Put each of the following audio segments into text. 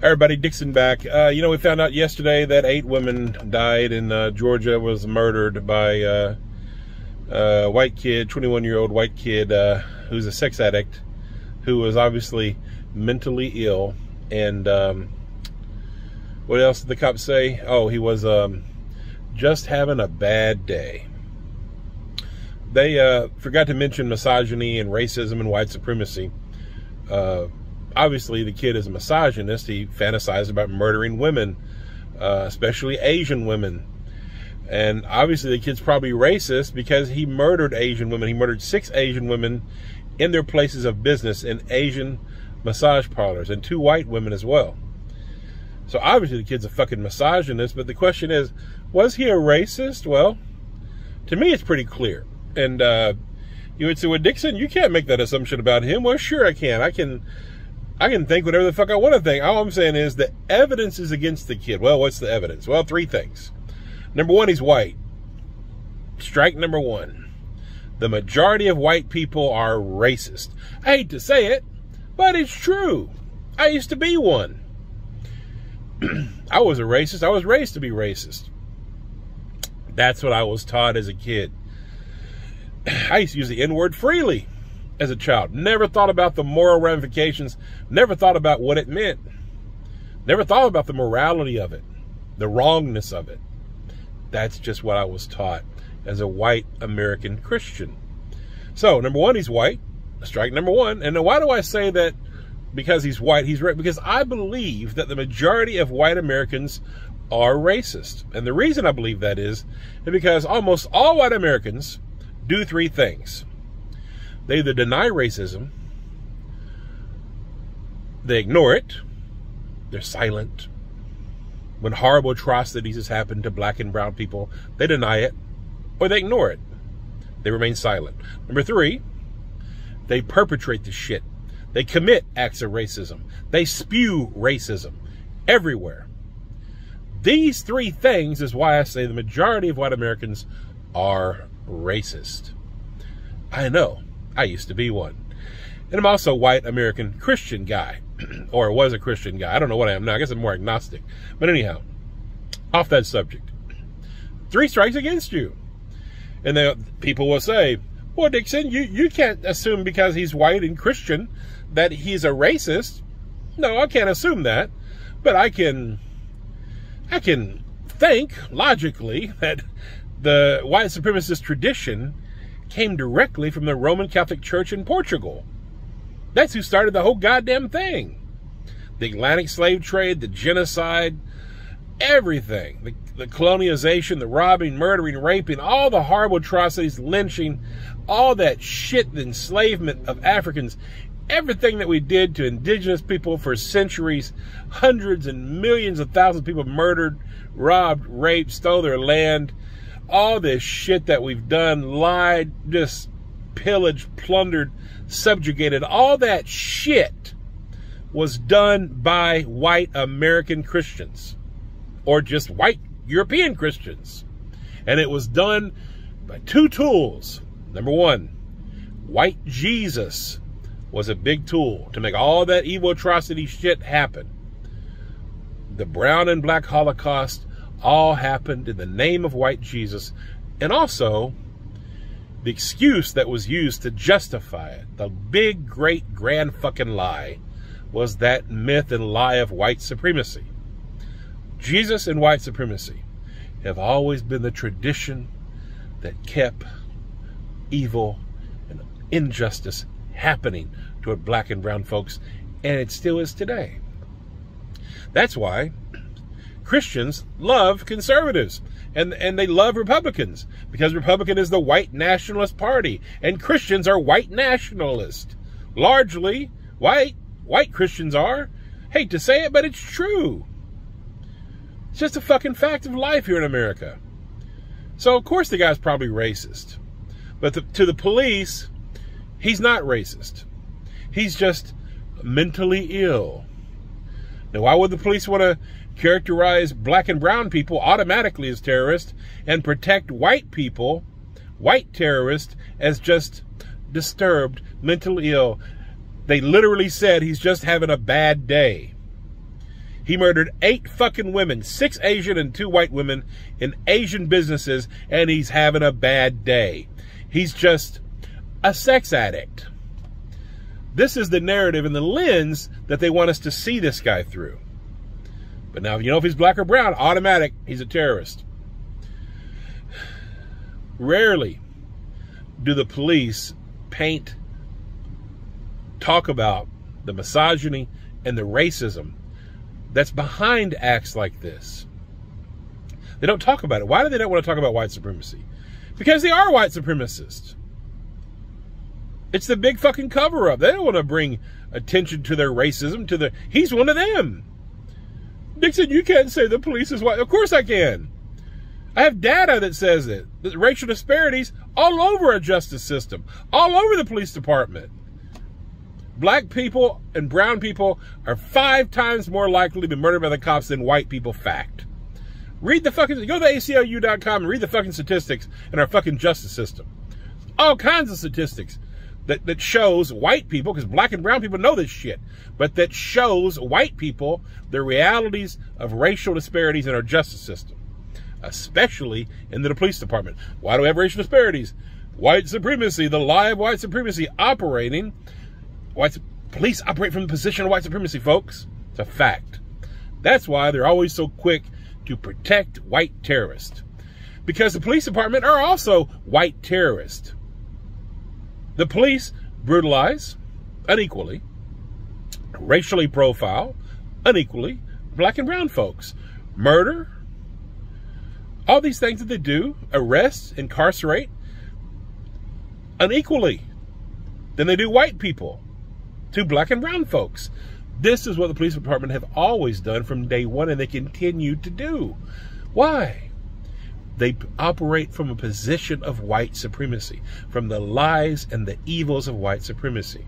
Everybody, Dixon back. You know, we found out yesterday that 8 women died in Georgia, was murdered by a white kid, 21-year-old white kid who's a sex addict, who was obviously mentally ill. And what else did the cops say? Oh, he was just having a bad day. They forgot to mention misogyny and racism and white supremacy. Obviously, the kid is a misogynist. He fantasized about murdering women, especially Asian women. And obviously, the kid's probably racist because he murdered Asian women. He murdered 6 Asian women in their places of business in Asian massage parlors, and 2 white women as well. So obviously, the kid's a fucking misogynist. But the question is, was he a racist? Well, to me, it's pretty clear. And you would say, well, Dixon, you can't make that assumption about him. Well, sure I can. I can think whatever the fuck I want to think. All I'm saying is the evidence is against the kid. Well, what's the evidence? Well, 3 things. Number 1, he's white. Strike number 1. The majority of white people are racist. I hate to say it, but it's true. I used to be one. I was a racist. I was raised to be racist. That's what I was taught as a kid. I used to use the N-word freely as a child. Never thought about the moral ramifications. Never thought about what it meant. Never thought about the morality of it, the wrongness of it. That's just what I was taught as a white American Christian. So, number 1, he's white. Strike number 1. And then why do I say that because he's white, he's right? Because I believe that the majority of white Americans are racist. And the reason I believe that is because almost all white Americans do 3 things. They either deny racism, they ignore it, they're silent. When horrible atrocities has happened to black and brown people, they deny it, or they ignore it. They remain silent. Number 3, they perpetrate the shit. They commit acts of racism. They spew racism everywhere. These 3 things is why I say the majority of white Americans are racist. I know. I used to be one. And I'm also a white American Christian guy. Or was a Christian guy. I don't know what I am now. I guess I'm more agnostic. But anyhow, off that subject. 3 strikes against you. And then people will say, well, Dixon, you can't assume because he's white and Christian that he's a racist. No, I can't assume that. But I can think logically that the white supremacist tradition came directly from the Roman Catholic Church in Portugal. That's who started the whole goddamn thing. The Atlantic slave trade, the genocide, everything. The colonization, the robbing, murdering, raping, all the horrible atrocities, lynching, all that shit, the enslavement of Africans, everything that we did to indigenous people for centuries, hundreds and millions of thousands of people murdered, robbed, raped, stole their land, all this shit that we've done, lied, just pillaged, plundered, subjugated, all that shit was done by white American Christians or just white European Christians. And it was done by 2 tools. Number 1, white Jesus was a big tool to make all that evil atrocity shit happen. The brown and black Holocaust all happened in the name of white Jesus. And also, the excuse that was used to justify it, the big, great, grand fucking lie, was that myth and lie of white supremacy. Jesus and white supremacy have always been the tradition that kept evil and injustice happening toward black and brown folks, and it still is today. That's why Christians love conservatives and they love Republicans, because Republican is the white nationalist party and Christians are white nationalists. Largely white Christians are. Hate to say it, but it's true. It's just a fucking fact of life here in America. So of course the guy's probably racist. But to the police, he's not racist. He's just mentally ill. Now, why would the police want to characterize black and brown people automatically as terrorists and protect white people, white terrorists, as just disturbed, mentally ill? They literally said he's just having a bad day. He murdered 8 fucking women, 6 Asian and 2 white women in Asian businesses, and he's having a bad day. He's just a sex addict. This is the narrative and the lens that they want us to see this guy through. But now, you know, if he's black or brown, automatic, he's a terrorist. Rarely do the police talk about the misogyny and the racism that's behind acts like this. They don't talk about it. Why do they not want to talk about white supremacy? Because they are white supremacists. It's the big fucking cover-up. They don't want to bring attention to their racism, he's one of them. Dixon, you can't say the police is white. Of course I can. I have data that says it. The racial disparities all over our justice system, all over the police department. Black people and brown people are 5 times more likely to be murdered by the cops than white people, fact. Read the fucking, go to ACLU.com and read the fucking statistics in our fucking justice system. All kinds of statistics that shows white people, because black and brown people know this shit, but that shows white people the realities of racial disparities in our justice system, especially in the police department. Why do we have racial disparities? White supremacy, the lie of white supremacy operating. Police operate from the position of white supremacy, folks. It's a fact. That's why they're always so quick to protect white terrorists. Because the police department are also white terrorists. The police brutalize unequally, racially profile unequally black and brown folks, murder, all these things that they do, arrest, incarcerate unequally than they do white people to black and brown folks. This is what the police department have always done from day one, and they continue to do. Why? They operate from a position of white supremacy, from the lies and the evils of white supremacy.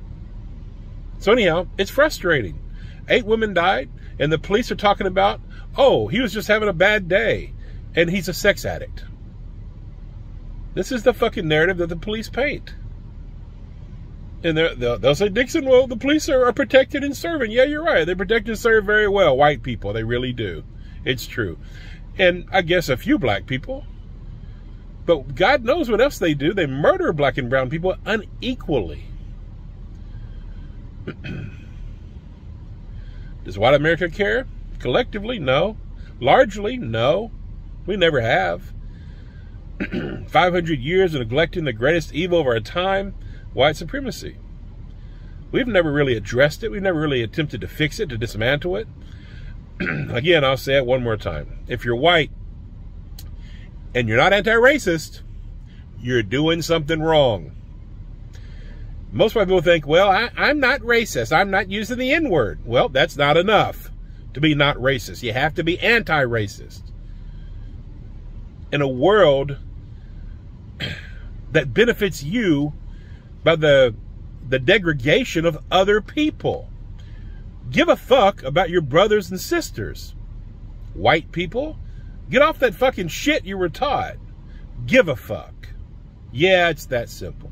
So anyhow, it's frustrating. 8 women died, and the police are talking about, oh, he was just having a bad day, and he's a sex addict. This is the fucking narrative that the police paint. And they'll say, Dixon, well, the police are protected and serving. Yeah, you're right. They protect and serve very well. White people, they really do. It's true. And I guess a few black people. But God knows what else they do. They murder black and brown people unequally. Does white America care? Collectively, no. Largely, no. We never have. 500 years of neglecting the greatest evil of our time, white supremacy. We've never really addressed it. We've never really attempted to fix it, to dismantle it. Again, I'll say it one more time. If you're white and you're not anti-racist, you're doing something wrong. Most white people think, well, I'm not racist. I'm not using the N-word. Well, that's not enough to be not racist. You have to be anti-racist. In a world that benefits you by the degradation of other people. Give a fuck about your brothers and sisters. White people, get off that fucking shit you were taught. Give a fuck. Yeah, it's that simple.